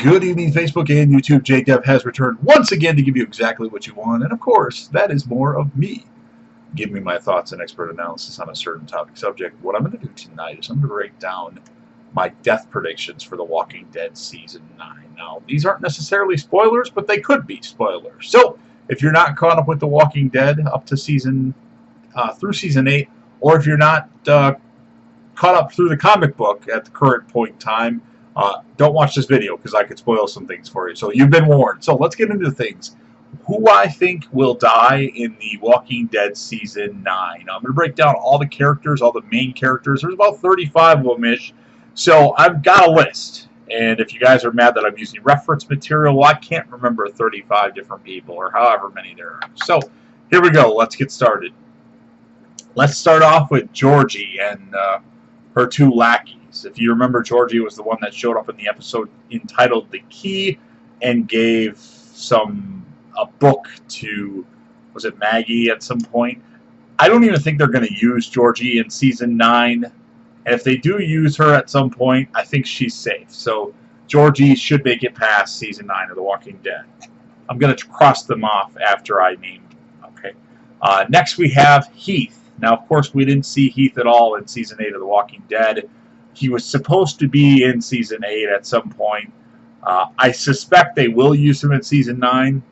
Good evening, Facebook and YouTube. JDev has returned once again to give you exactly what you want, and of course, that is more of me. Give me my thoughts and expert analysis on a certain topic subject. What I'm going to do tonight is I'm going to break down my death predictions for The Walking Dead Season 9. Now, these aren't necessarily spoilers, but they could be spoilers. So, if you're not caught up with The Walking Dead up to through Season 8, or if you're not caught up through the comic book at the current point in time, don't watch this video because I could spoil some things for you. So you've been warned. So let's get into things. Who I think will die in The Walking Dead Season 9. Now, I'm going to break down all the characters, all the main characters. There's about 35 of them-ish. So I've got a list. And if you guys are mad that I'm using reference material, well, I can't remember 35 different people or however many there are. So here we go. Let's get started. Let's start off with Georgie and her two lackeys. If you remember, Georgie was the one that showed up in the episode entitled The Key and gave a book to, was it Maggie at some point? I don't even think they're going to use Georgie in Season 9. And if they do use her at some point, I think she's safe. So Georgie should make it past Season 9 of The Walking Dead. I'm going to cross them off after I name them. Okay. Next we have Heath. Now, of course, we didn't see Heath at all in Season 8 of The Walking Dead. He was supposed to be in Season 8 at some point. I suspect they will use him in Season 9.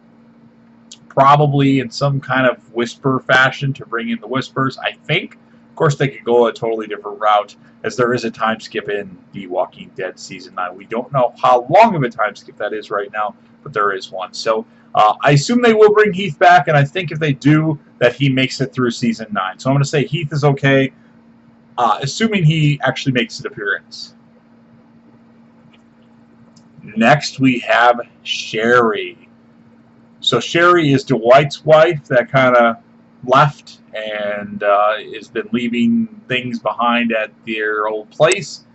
Probably in some kind of whisper fashion to bring in the whispers, I think. Of course, they could go a totally different route, as there is a time skip in The Walking Dead Season 9. We don't know how long of a time skip that is right now, but there is one. So I assume they will bring Heath back, and I think if they do, that he makes it through Season 9. So I'm going to say Heath is okay, assuming he actually makes an appearance. Next, we have Sherry. So Sherry is Dwight's wife that kind of left and has been leaving things behind at their old place.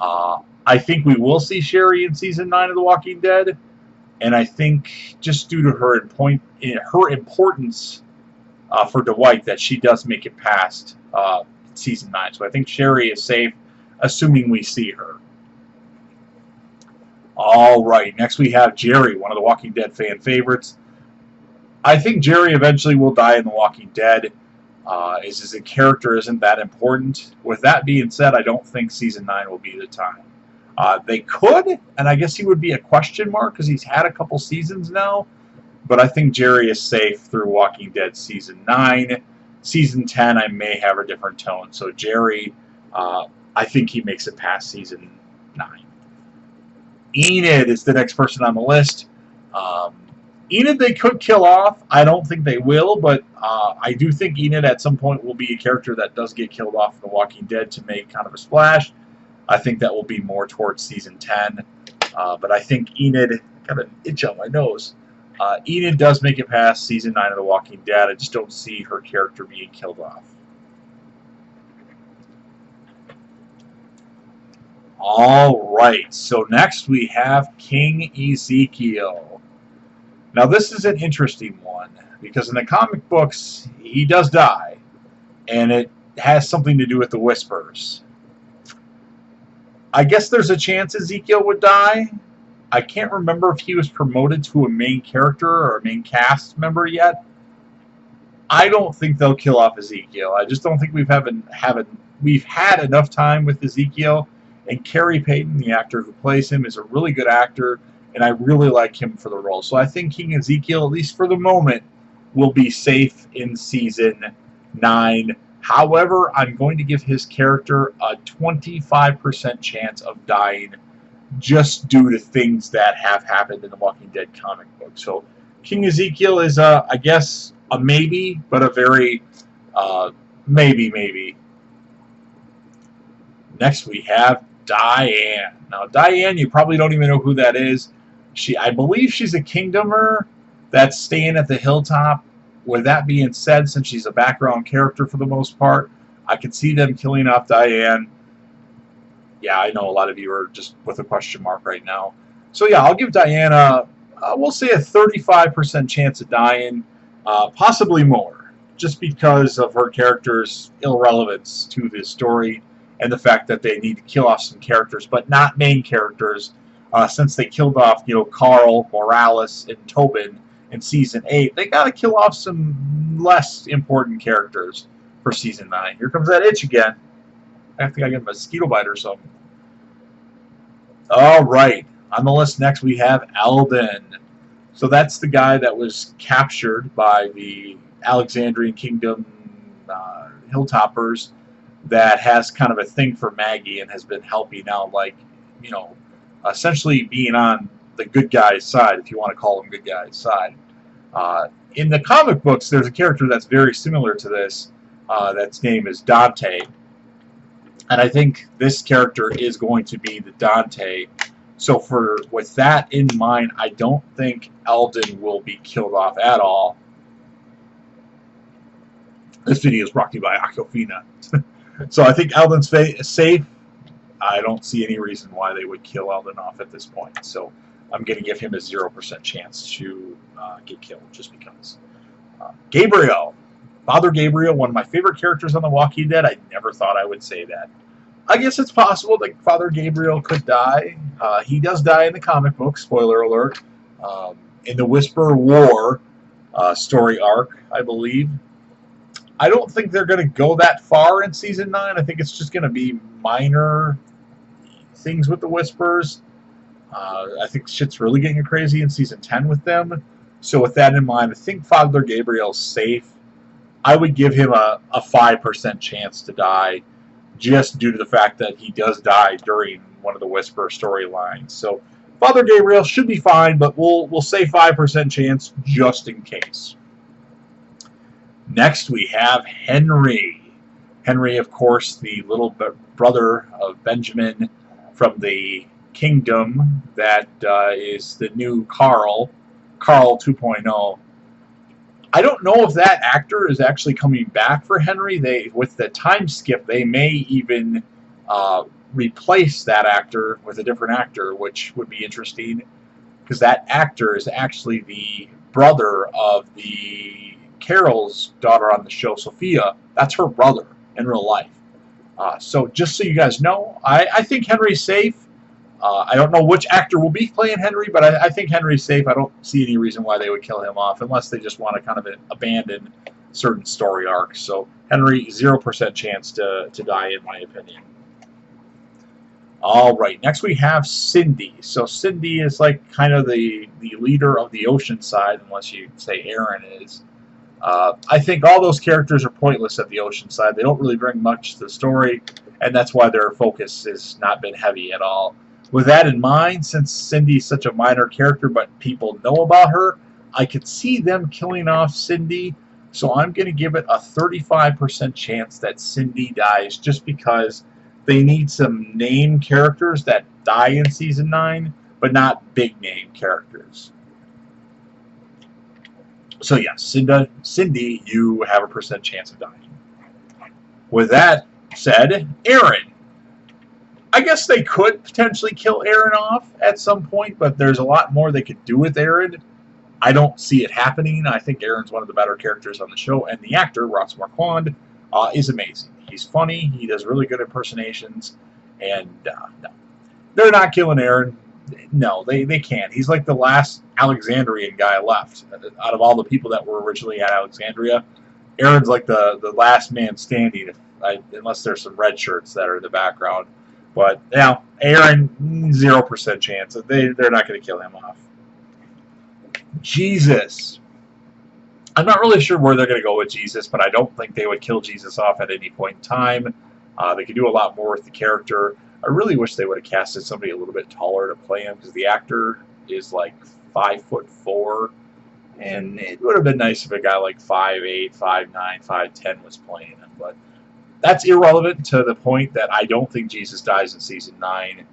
I think we will see Sherry in Season 9 of The Walking Dead, and I think just due to her importance for Dwight that she does make it past Season 9. So I think Sherry is safe, assuming we see her. Alright, next we have Jerry, one of the Walking Dead fan favorites. I think Jerry eventually will die in The Walking Dead. His character isn't that important. With that being said, I don't think Season 9 will be the time. They could, and I guess he would be a question mark because he's had a couple seasons now. But I think Jerry is safe through Walking Dead Season 9. Season 10, I may have a different tone. So Jerry, I think he makes it past Season 9. Enid is the next person on the list. Enid they could kill off. I don't think they will, but I do think Enid at some point will be a character that does get killed off in The Walking Dead to make kind of a splash. I think that will be more towards Season 10. But I think Enid, got an itch on my nose. Enid does make it past Season 9 of The Walking Dead. I just don't see her character being killed off. Alright, so next we have King Ezekiel. Now this is an interesting one, because in the comic books, he does die, and it has something to do with the Whispers. I guess there's a chance Ezekiel would die. I can't remember if he was promoted to a main character or a main cast member yet. I don't think they'll kill off Ezekiel. I just don't think we've had enough time with Ezekiel. And Carrie Payton, the actor who plays him, is a really good actor, and I really like him for the role. So I think King Ezekiel, at least for the moment, will be safe in Season 9. However, I'm going to give his character a 25% chance of dying just due to things that have happened in the Walking Dead comic book. So King Ezekiel is, I guess, a maybe, but a very maybe. Next we have Diane. Now, Diane, you probably don't even know who that is. I believe she's a Kingdomer that's staying at the hilltop. With that being said, since she's a background character for the most part, I could see them killing off Diane. Yeah, I know a lot of you are just with a question mark right now. So yeah, I'll give Diana, we'll say a 35% chance of dying, possibly more, just because of her character's irrelevance to this story. And the fact that they need to kill off some characters, but not main characters, since they killed off, Carl, Morales, and Tobin in Season 8. They got to kill off some less important characters for Season 9. Here comes that itch again. I think I get a mosquito bite or something. All right. On the list next we have Alden. So that's the guy that was captured by the Alexandrian Kingdom Hilltoppers that has kind of a thing for Maggie and has been helping out, like, essentially being on the good guy's side, if you want to call him good guy's side. In the comic books, there's a character that's very similar to this. That's name is Dante. And I think this character is going to be the Dante. So with that in mind, I don't think Alden will be killed off at all. This video is brought to you by Aquafina. So I think Alden's safe. I don't see any reason why they would kill Alden off at this point. So I'm going to give him a 0% chance to get killed just because. Gabriel. Father Gabriel, one of my favorite characters on The Walking Dead. I never thought I would say that. I guess it's possible that Father Gabriel could die. He does die in the comic book, spoiler alert, in the Whisper War story arc, I believe. I don't think they're going to go that far in Season 9. I think it's just going to be minor things with the Whispers. I think shit's really getting crazy in Season 10 with them. So with that in mind, I think Father Gabriel's safe. I would give him a 5% chance to die, just due to the fact that he does die during one of the Whisper storylines. So Father Gabriel should be fine, but we'll say 5% chance just in case. Next we have Henry. Henry, of course, the little brother of Benjamin from the kingdom that is the new Carl 2.0. I don't know if that actor is actually coming back for Henry. With the time skip, they may even replace that actor with a different actor, which would be interesting, because that actor is actually the brother of the Carol's daughter on the show, Sophia. That's her brother in real life. So just so you guys know, I think Henry's safe. I don't know which actor will be playing Henry, but I think Henry's safe. I don't see any reason why they would kill him off, unless they just want to kind of abandon certain story arcs. So Henry, 0% chance to die, in my opinion. All right, next we have Cindy. So Cindy is like kind of the leader of the Oceanside, unless you say Aaron is. I think all those characters are pointless at the Oceanside. They don't really bring much to the story, and that's why their focus has not been heavy at all. With that in mind, since Cindy's such a minor character but people know about her, I could see them killing off Cindy, so I'm going to give it a 35% chance that Cindy dies, just because they need some name characters that die in Season 9, but not big name characters. So yeah, Cindy, you have a % chance of dying. With that said, Aaron. I guess they could potentially kill Aaron off at some point, but there's a lot more they could do with Aaron. I don't see it happening. I think Aaron's one of the better characters on the show, and the actor, Ross Marquand, is amazing. He's funny, he does really good impersonations, and no. They're not killing Aaron. No, they can't. He's like the last Alexandrian guy left. Out of all the people that were originally at Alexandria, Aaron's like the last man standing, unless there's some red shirts that are in the background. But, Aaron, 0% chance. They're not going to kill him off. Jesus. I'm not really sure where they're going to go with Jesus, but I don't think they would kill Jesus off at any point in time. They could do a lot more with the character. I really wish they would have casted somebody a little bit taller to play him, because the actor is like 5'4", and it would have been nice if a guy like 5'8", 5'9", 5'10" was playing him, but that's irrelevant to the point that I don't think Jesus dies in Season 9,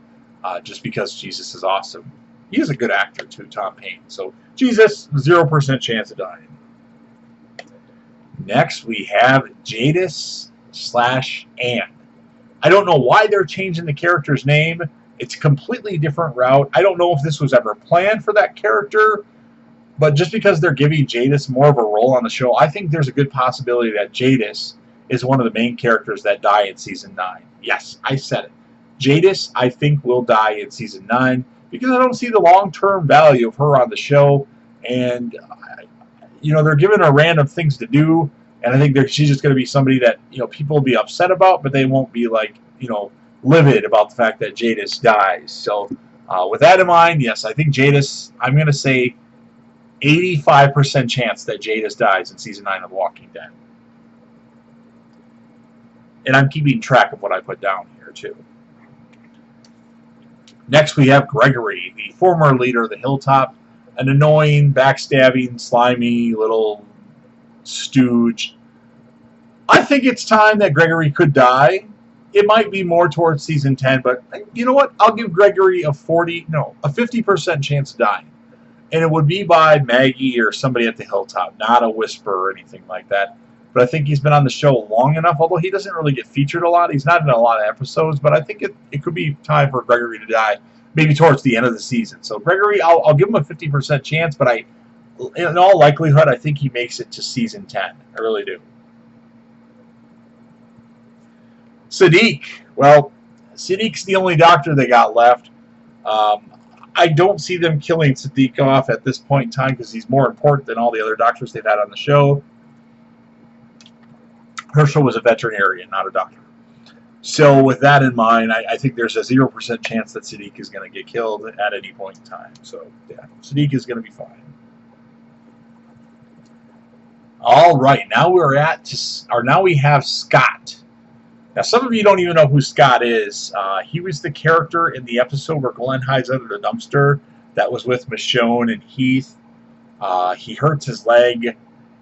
just because Jesus is awesome. He is a good actor too, Tom Payne. So Jesus, 0% chance of dying. Next we have Jadis / Anne. I don't know why they're changing the character's name. It's a completely different route. I don't know if this was ever planned for that character, but just because they're giving Jadis more of a role on the show, I think there's a good possibility that Jadis is one of the main characters that die in Season 9. Yes, I said it. Jadis, I think, will die in Season 9. because I don't see the long-term value of her on the show. And they're giving her random things to do, and I think she's just going to be somebody that people will be upset about, but they won't be like livid about the fact that Jadis dies. So with that in mind, yes, I think Jadis. I'm going to say 85% chance that Jadis dies in season 9 of Walking Dead, and I'm keeping track of what I put down here too. Next, we have Gregory, the former leader of the Hilltop. An annoying, backstabbing, slimy little stooge. I think it's time that Gregory could die. It might be more towards season 10, but you know what? I'll give Gregory a 50% chance of dying. And it would be by Maggie or somebody at the Hilltop, not a Whisper or anything like that. But I think he's been on the show long enough, although he doesn't really get featured a lot. He's not in a lot of episodes, but I think it could be time for Gregory to die. Maybe towards the end of the season. So Gregory, I'll give him a 50% chance, but in all likelihood, I think he makes it to season 10. I really do. Siddiq. Well, Siddiq's the only doctor they got left. I don't see them killing Siddiq off at this point in time because he's more important than all the other doctors they've had on the show. Herschel was a veterinarian, not a doctor. So with that in mind, I think there's a 0% chance that Siddiq is going to get killed at any point in time. So yeah, Siddiq is going to be fine. All right, now we have Scott. Now some of you don't even know who Scott is. He was the character in the episode where Glenn hides under the dumpster that was with Michonne and Heath. He hurts his leg.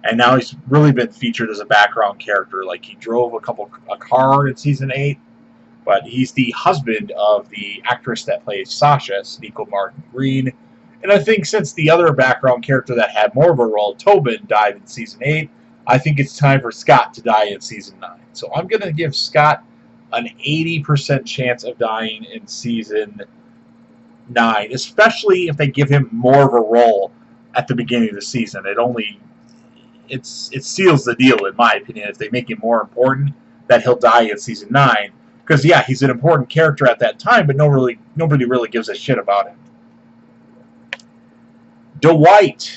And now he's really been featured as a background character. Like he drove a car in season 8, but he's the husband of the actress that plays Sasha, Sonequa Martin Green. And I think since the other background character that had more of a role, Tobin, died in season 8, I think it's time for Scott to die in season 9. So I'm going to give Scott an 80% chance of dying in season 9, especially if they give him more of a role at the beginning of the season. It seals the deal, in my opinion, if they make him more important, that he'll die in season 9. Because, yeah, he's an important character at that time, but nobody really gives a shit about him. Dwight.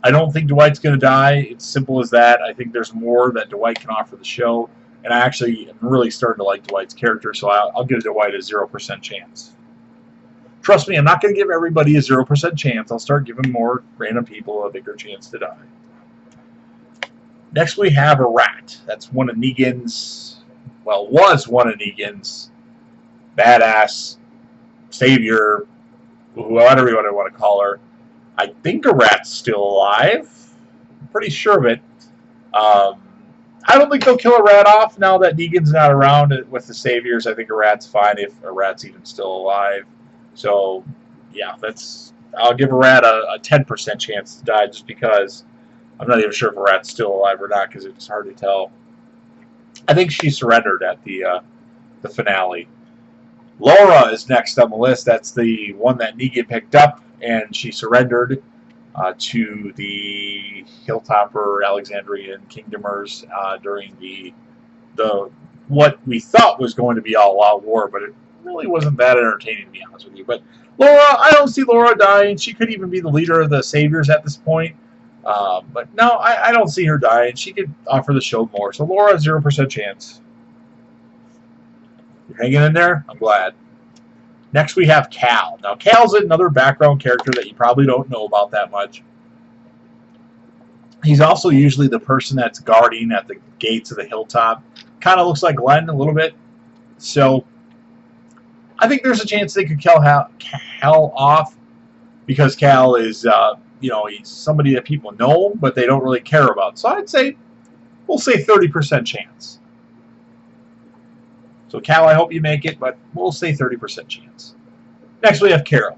I don't think Dwight's going to die. It's simple as that. I think there's more that Dwight can offer the show. And I actually am really starting to like Dwight's character, so I'll give Dwight a 0% chance. Trust me, I'm not going to give everybody a 0% chance. I'll start giving more random people a bigger chance to die. Next we have a rat. That's one of Negan's, was one of Negan's badass, savior, whatever you want to call her. I think a rat's still alive. I'm pretty sure of it. I don't think they'll kill a rat off now that Negan's not around with the saviors. I think a rat's fine if a rat's even still alive. So, yeah, I'll give a rat a 10% chance to die just because I'm not even sure if a rat's still alive or not because it's hard to tell. I think she surrendered at the finale. Laura is next on the list. That's the one that Negan picked up, and she surrendered to the Hilltopper Alexandrian Kingdomers during the what we thought was going to be all-out war, but it really wasn't that entertaining, to be honest with you. But Laura, I don't see Laura dying. She could even be the leader of the Saviors at this point. But no, I don't see her dying. She could offer the show more. So Laura, 0% chance. You're hanging in there? I'm glad. Next we have Cal. Now Cal's another background character that you probably don't know about that much. He's also usually the person that's guarding at the gates of the Hilltop. Kind of looks like Glenn a little bit. So I think there's a chance they could kill Cal off because Cal is, he's somebody that people know, but they don't really care about. So we'll say 30% chance. So Cal, I hope you make it, but we'll say 30% chance. Next we have Carol.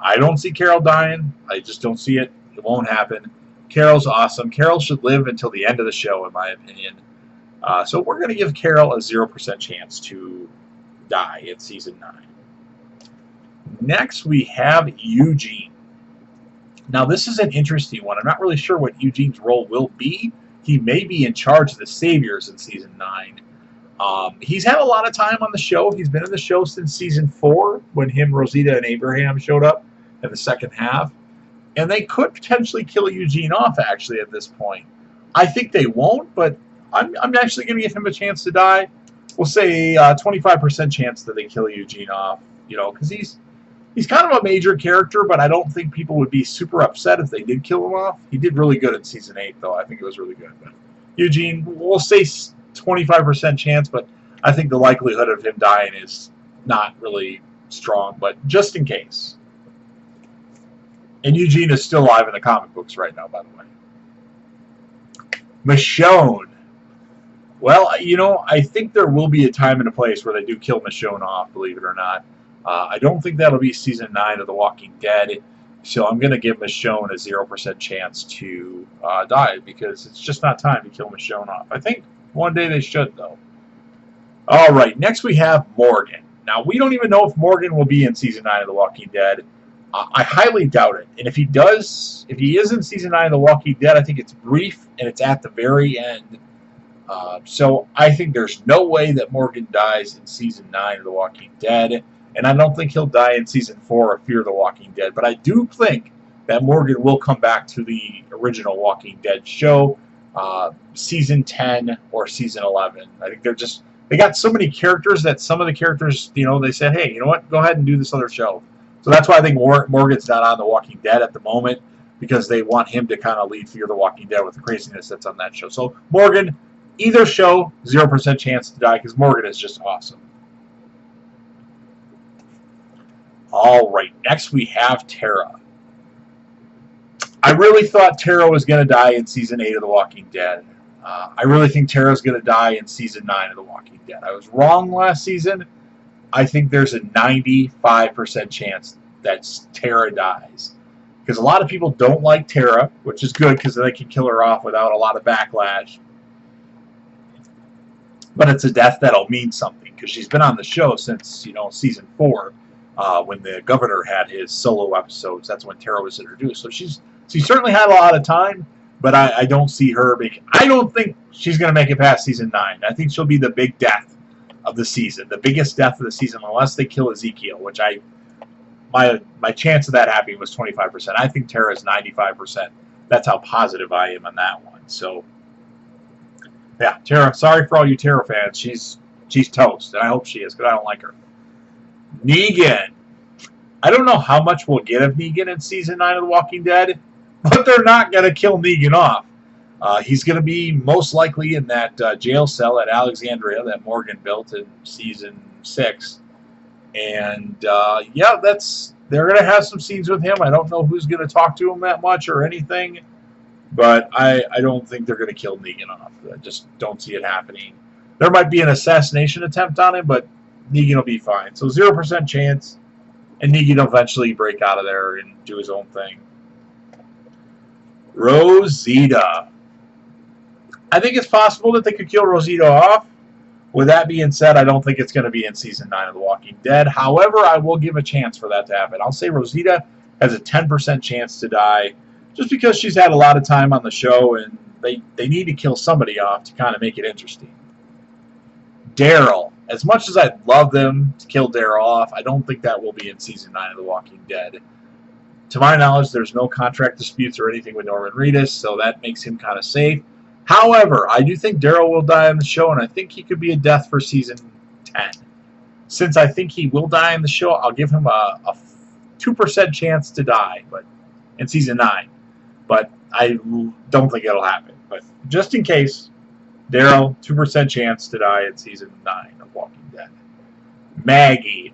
I don't see Carol dying. I just don't see it. It won't happen. Carol's awesome. Carol should live until the end of the show, in my opinion. So we're going to give Carol a 0% chance to die in season 9. Next we have Eugene. Now this is an interesting one. I'm not really sure what Eugene's role will be. He may be in charge of the Saviors in season 9. He's had a lot of time on the show. He's been in the show since season 4 when him, Rosita, and Abraham showed up in the second half. And they could potentially kill Eugene off, actually, at this point. I think they won't, but I'm actually going to give him a chance to die. We'll say 25% chance that they kill Eugene off, because he's kind of a major character, but I don't think people would be super upset if they did kill him off. He did really good in season 8, though. I think it was really good. But Eugene, we'll say 25% chance, but I think the likelihood of him dying is not really strong, but just in case. And Eugene is still alive in the comic books right now, by the way. Michonne. Well, I think there will be a time and a place where they do kill Michonne off, believe it or not. I don't think that'll be season 9 of The Walking Dead, so I'm going to give Michonne a 0% chance to die, because it's just not time to kill Michonne off. I think one day they should, though. All right, next we have Morgan. Now, we don't even know if Morgan will be in season 9 of The Walking Dead. I highly doubt it. And if he is in season 9 of The Walking Dead, I think it's brief and it's at the very end. So I think there's no way that Morgan dies in season 9 of The Walking Dead. And I don't think he'll die in season 4 of Fear the Walking Dead. But I do think that Morgan will come back to the original Walking Dead show, season 10 or season 11. I think they got so many characters that some of the characters, they said, hey, you know what, go ahead and do this other show. So that's why I think Morgan's not on The Walking Dead at the moment, because they want him to kind of lead Fear the Walking Dead with the craziness that's on that show. So Morgan, either show, 0% chance to die, because Morgan is just awesome. All right, next we have Tara. I really thought Tara was going to die in season 8 of The Walking Dead. I really think Tara's going to die in season 9 of The Walking Dead. I was wrong last season. I think there's a 95% chance that Tara dies. Because a lot of people don't like Tara, which is good because they can kill her off without a lot of backlash. But it's a death that'll mean something, because she's been on the show since, season 4, when the governor had his solo episodes. That's when Tara was introduced. So she certainly had a lot of time, but I don't see her I don't think she's going to make it past season 9. I think she'll be the big death of the season, the biggest death of the season, unless they kill Ezekiel, which my chance of that happening was 25%. I think Tara is 95%. That's how positive I am on that one. So, yeah, Tara. Sorry for all you Tara fans. She's toast, and I hope she is, because I don't like her. Negan. I don't know how much we'll get of Negan in season 9 of The Walking Dead, but they're not going to kill Negan off. He's going to be most likely in that jail cell at Alexandria that Morgan built in season 6. And, yeah, they're going to have some scenes with him. I don't know who's going to talk to him that much or anything, but I don't think they're going to kill Negan off. I just don't see it happening. There might be an assassination attempt on him, but Negan will be fine. So 0% chance, and Negan will eventually break out of there and do his own thing. Rosita. I think it's possible that they could kill Rosita off. With that being said, I don't think it's going to be in season 9 of The Walking Dead. However, I will give a chance for that to happen. I'll say Rosita has a 10% chance to die, just because she's had a lot of time on the show, and they need to kill somebody off to kind of make it interesting. Daryl. As much as I'd love them to kill Daryl off, I don't think that will be in season 9 of The Walking Dead. To my knowledge, there's no contract disputes or anything with Norman Reedus, so that makes him kind of safe. However, I do think Daryl will die on the show, and I think he could be a death for season 10. Since I think he will die in the show, I'll give him a 2% chance to die, but in season 9. But I don't think it'll happen. But just in case, Daryl, 2% chance to die in season 9 of Walking Dead. Maggie.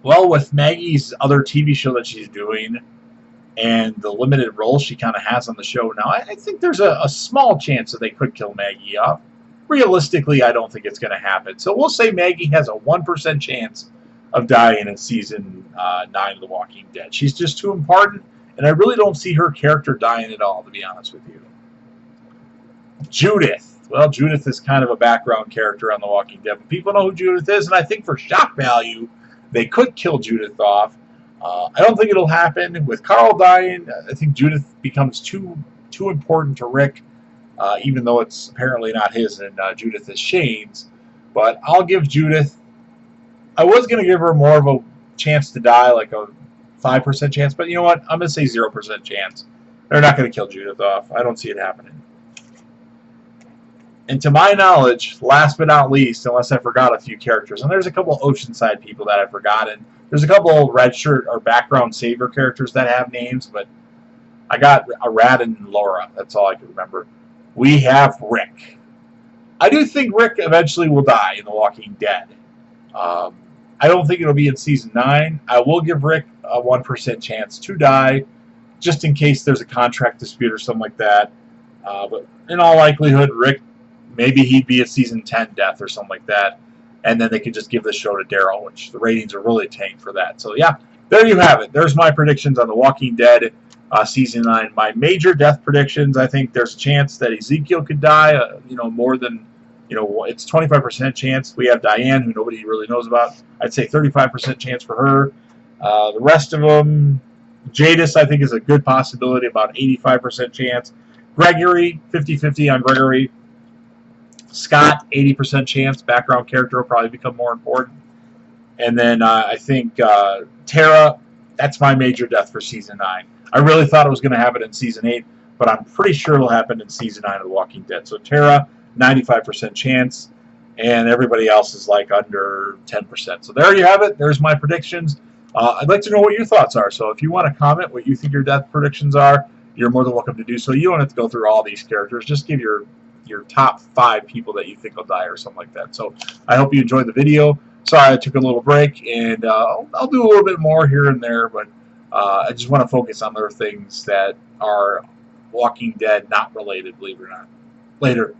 Well, with Maggie's other TV show that she's doing, and the limited role she kind of has on the show now, I think there's a small chance that they could kill Maggie off. Realistically, I don't think it's going to happen. So we'll say Maggie has a 1% chance of dying in season 9 of The Walking Dead. She's just too important, and I really don't see her character dying at all, to be honest with you. Judith. Well, Judith is kind of a background character on The Walking Dead, but people know who Judith is, and I think for shock value, they could kill Judith off. I don't think it'll happen. With Carl dying, I think Judith becomes too important to Rick. even though it's apparently not his and Judith is Shane's. But I'll give Judith. I was going to give her more of a chance to die, like a 5% chance, but you know what? I'm going to say 0% chance. They're not going to kill Judith off. I don't see it happening. And to my knowledge, last but not least, unless I forgot a few characters, and there's a couple Oceanside people that I've forgotten. There's a couple red shirt or background saver characters that have names, but I got Arad and Laura. That's all I can remember. We have Rick. I do think Rick eventually will die in The Walking Dead. I don't think it'll be in Season 9. I will give Rick a 1% chance to die, just in case there's a contract dispute or something like that. But in all likelihood, Rick, maybe he'd be a Season 10 death or something like that. And then they could just give the show to Daryl, which the ratings are really tanked for that. So, yeah, there you have it. There's my predictions on The Walking Dead Season 9. My major death predictions, I think there's a chance that Ezekiel could die, more than, it's 25% chance. We have Diane, who nobody really knows about. I'd say 35% chance for her. The rest of them, Jadis, I think, is a good possibility, about 85% chance. Gregory, 50-50 on Gregory. Scott, 80% chance. Background character will probably become more important. And then I think Tara, that's my major death for Season 9. I really thought it was going to happen in Season 8, but I'm pretty sure it'll happen in Season 9 of The Walking Dead. So Tara, 95% chance, and everybody else is like under 10%. So there you have it. There's my predictions. I'd like to know what your thoughts are. So if you want to comment what you think your death predictions are, you're more than welcome to do so. You don't have to go through all these characters. Just give your top 5 people that you think will die or something like that. So I hope you enjoyed the video. Sorry I took a little break, and I'll do a little bit more here and there, but I just want to focus on other things that are Walking Dead not related, believe it or not. Later.